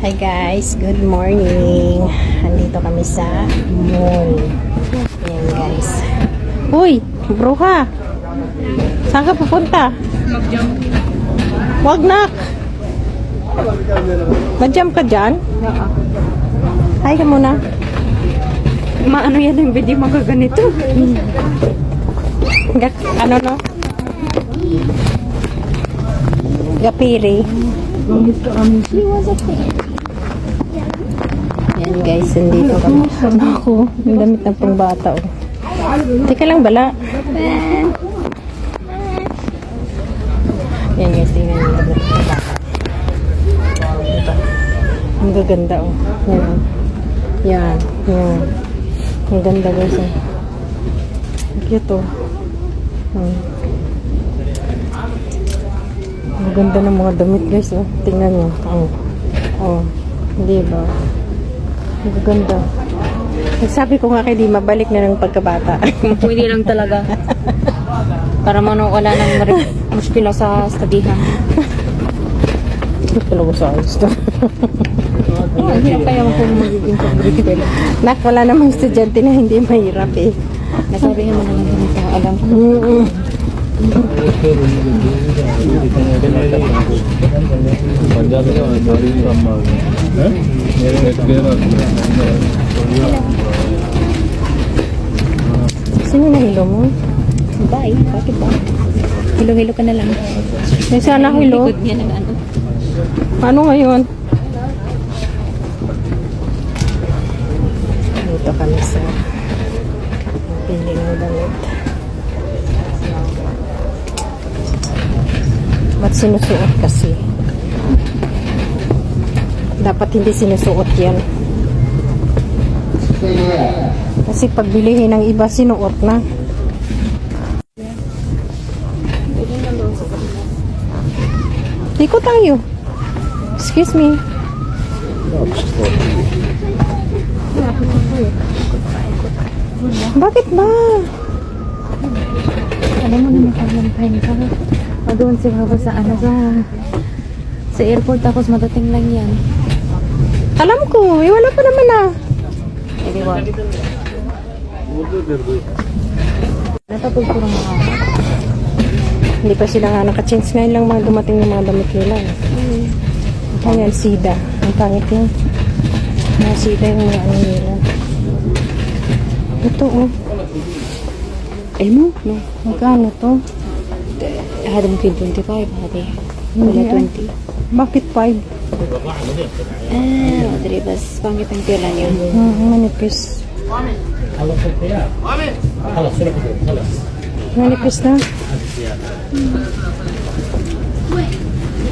Hi guys, good morning. Andito kami sa mall. Ayan guys. Uy, bro ka. Saan ka pupunta? Mag-jump. Wag na. Mag-jump ka dyan? Oo. Hi ka muna. Maano yan yung video magaganito? Ano no? Gapiri. Yan guys, nandito kami. Ako, ang damit ng pang bata. Oh. Teka lang bala. Yan guys, tingnan nyo. Damit ng bata. Diba? Ang gaganda oh. Yan. Yan. Yan. Ang ganda guys oh. Cute oh. Ang ganda ng mga damit guys oh. Tingnan nyo. Oh. Hindi ba? Ang ganda. Sabi ko nga kay Dima, balik na ng pagkabata. Pwede lang talaga. Para wala nang muskila sa studihan. Ito talaga sa ayos to. Oh, hindi kaya mo kung magiging pag-grade. Nak, wala namang estudyante na hindi mahirap eh. Nasabi mo naman kung sa alam. Sino na hilo mo? Bye. Bakit ba? Hilo-hilo ka na lang. May sana hilo. Likod niya nag-ano. Ano ngayon? Dito kami sa pili ng damit. Ba't sinusuot kasi? Dapat hindi sinusuot yan. Kasi pag bilihin ng iba, sinuot na. Diko tayo. Excuse me. Bakit ba? Alam mo na nakalantayin ka. O doon si Baba sa sa airport tapos madating lang yan. Alam ko, wala pa naman ah. Edi wag. Natapos ko lang mga Hindi pa sila nga naka-change. Ngayon lang mga dumating ng mga damit nila. Ayan, sida. Ang pangit yun. Mga sida yung mga ano nila. Ito oh. Eh mo? No. Magkano to? Hadam kin 25 hati. Wala 20. Bakit 5? Dari bas pangit ang tira niya. Manipis. Manipis na.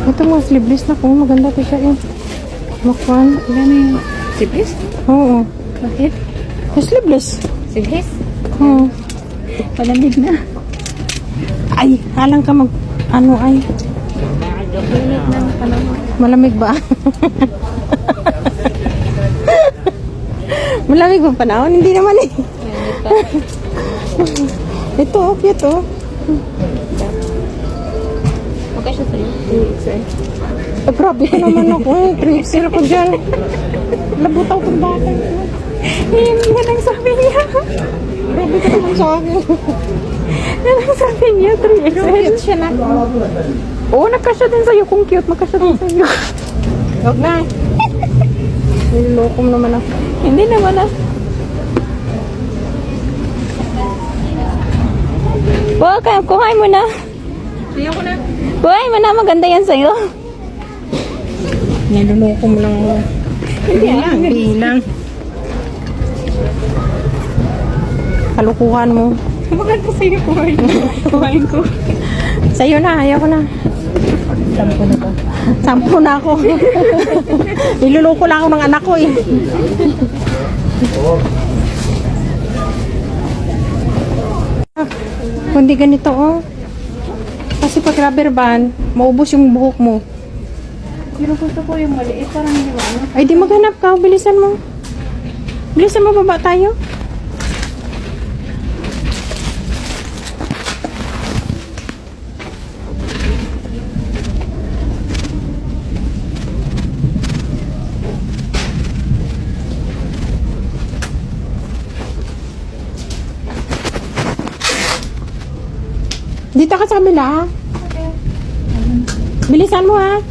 Ito mga sleeveless na kung maganda to siya eh. Makwan. Gano yung siblis? Oo. Bakit? Sleeveless. Siblis? Oo. Palamig na. Ay, halang ka mag... Ano ay? Init na panahon. Malamig ba? Malamig ba panahon? Hindi naman eh. Init pa. Ito, cute oh. Okay siya sa'yo. 2XL. Eh, grabe ka naman ako eh. 3XL ko dyan. Labutaw kong bata. Yan ang sabi niya. Grabe ka naman sa akin. Yan ang sabi niya. 3XL. Cute siya na. Oo, nagkasya din sa'yo. Kung cute, magkasya din sa'yo. Huwag na. Nilokom naman ako. Hindi naman ah. Kuhain mo na. Ayoko na. Kuhain mo na. Maganda yan sa'yo. Nilokom lang ako. Bilang. Bilang. Kalukuhan mo. Maganda sa'yo. Kuhain ko. Sa'yo na. Ayoko na. 10 na ba? 10 na ako. Niluloko lang ako ng anak ko eh. Kundi ganito oh. Kasi pag rubber band, maubos yung buhok mo. Pero gusto ko yung maliit. Parang hindi ba ano? Ay di maghanap ka. Bilisan mo. Bilisan mo, baba tayo. Dito ka sa kabila, ha? Bilisan mo, ha?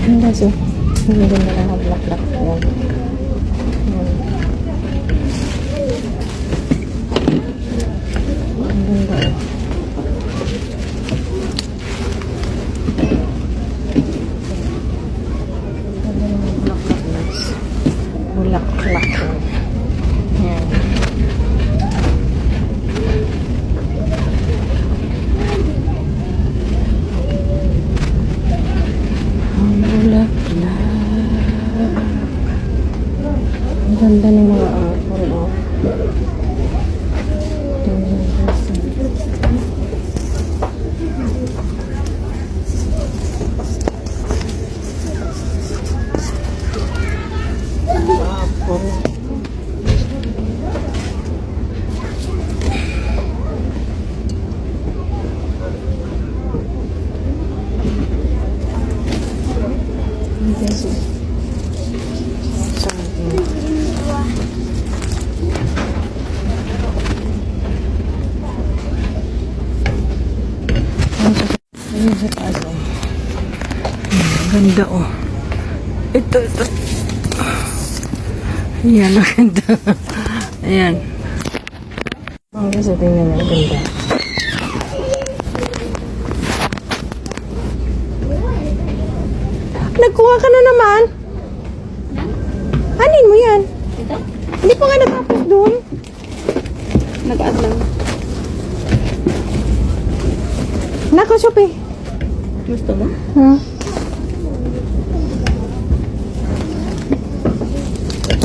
Ang gaso. Ang ganda na ng black-black. Ayan. Ang ganda. Bulaklak. Ayan. Ang bulaklak. Ang ganda ng mga apple, oh. Apple. Ayun sa taas, oh. Ganda, oh. Ito. Ayan, ang ganda. Ayan. Ang gusto, tingnan niya, ang ganda. Nagkuha ka na naman. Anin mo yan? Ito? Hindi pa nga natapos doon. Nag-add lang. Nakasup eh. Gusto mo?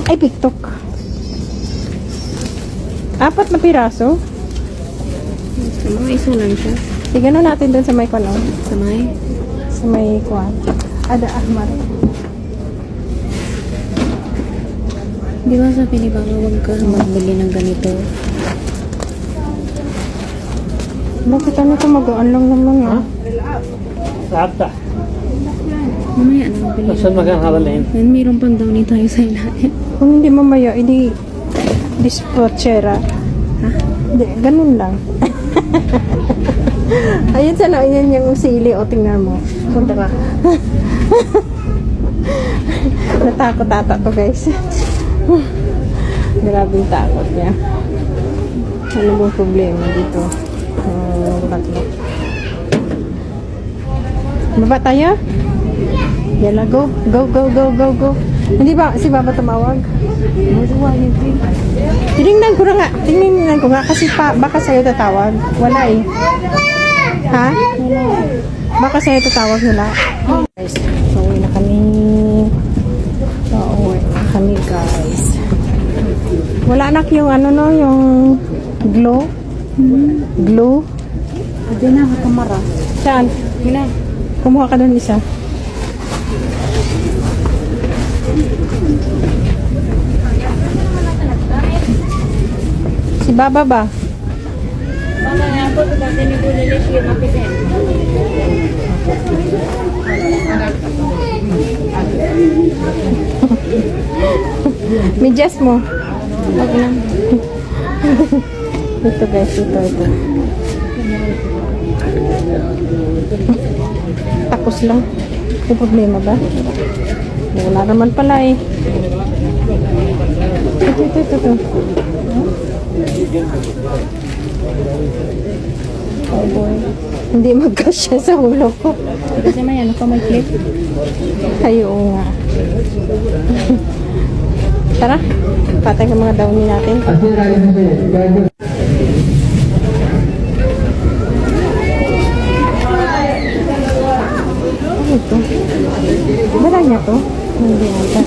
Ay, TikTok. 4 na piraso. Gusto mo? Isa lang siya. Tignan natin doon sa may kuwan. Sa may? Sa may kuwan. Ada Ahmad. Di ba sabi ni Baka huwag ka magbili ng ganito? Bakit ano ito? Magaan lang naman nga. Rata. Mamaya na magbili. Saan magkakabalin? And mayroon pang downy tayo sa ilalim. Kung hindi mamaya, hindi dispatchera. Ha? Hindi, ganun lang. Ayun sana, ayun yung sili. O, tingnan mo. Punta ka. Natakot ata to, guys. Grabe yung takot niya. Ano bang problema dito? Bakit? Baba tayo? Yala, go. Go. Hindi ba, si Baba tumawag? Tinignan ko na nga. Tinignan ko nga kasi baka sa'yo tatawag. Wala eh. Ha? Baka sa'yo tatawag nila. Guys, pauwi na kami. Pauwi na kami, guys. Wala anak yung ano no, yung glow. Glow. Hindi na, kamara. Saan? Hina. Kumuha ka doon isa. Si Baba ba? Baka nga po, dati ni Bulilis yung mapitin. Medyas mo. Wag lang. Ito guys, ito. Tapos lang. May problema ba? Wala naman pala eh. Ito. Oh boy. Hindi magkasya sa ulo ko. Kasi may ano pa, may clip. Ay, oo nga. Tara, patay ka mga downy natin. Ano ito? Dala niya to? Hindi ata.